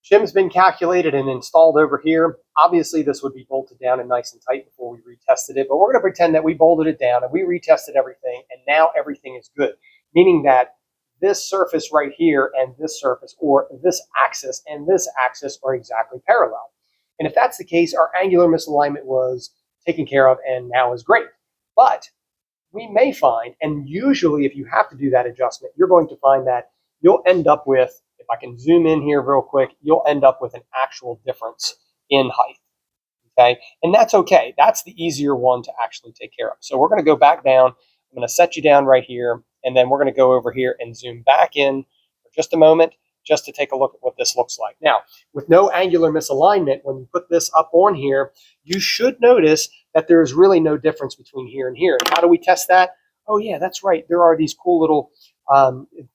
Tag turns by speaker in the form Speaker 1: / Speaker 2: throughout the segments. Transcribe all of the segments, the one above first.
Speaker 1: Shim's been calculated and installed over here. Obviously, this would be bolted down and nice and tight before we retested it, but we're going to pretend that we bolted it down and we retested everything, and now everything is good, meaning that this surface right here and this surface, or this axis and this axis, are exactly parallel. And if that's the case, our angular misalignment was taken care of and now is great. But we may find, and usually if you have to do that adjustment, you're going to find that you'll end up with, if I can zoom in here real quick, you'll end up with an actual difference in height. Okay, and that's okay. That's the easier one to actually take care of. So we're going to go back down. I'm going to set you down right here, and then we're going to go over here and zoom back in for just a moment, just to take a look at what this looks like. Now, with no angular misalignment, when you put this up on here, you should notice that there is really no difference between here and here. And how do we test that? Oh yeah, that's right. There are these cool little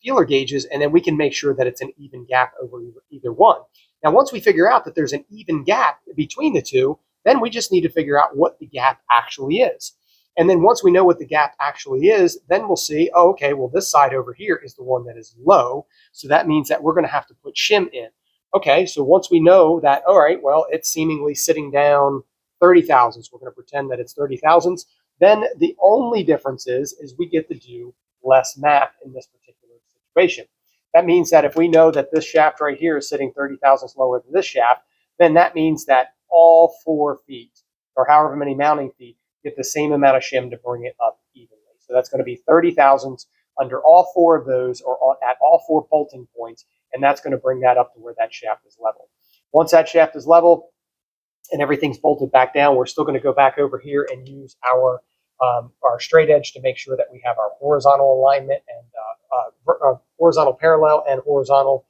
Speaker 1: feeler gauges, and then we can make sure that it's an even gap over either one. Now, once we figure out that there's an even gap between the two, then we just need to figure out what the gap actually is. And then once we know what the gap actually is, then we'll see, oh, okay, well, this side over here is the one that is low. So that means that we're going to have to put shim in. Okay, so once we know that, all right, well, it's seemingly sitting down 30 thousandths, we're going to pretend that it's 30 thousandths. Then the only difference is we get to do less math in this particular situation. That means that if we know that this shaft right here is sitting 30 thousandths lower than this shaft, then that means that all 4 feet, or however many mounting feet, get the same amount of shim to bring it up evenly. So that's going to be 30 thousandths under all 4 of those, or at all 4 bolting points, and that's going to bring that up to where that shaft is level. Once that shaft is level and everything's bolted back down, we're still going to go back over here and use our straight edge to make sure that we have our horizontal alignment and horizontal parallel and horizontal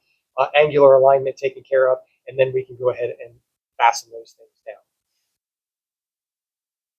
Speaker 1: angular alignment taken care of, and then we can go ahead and fasten those things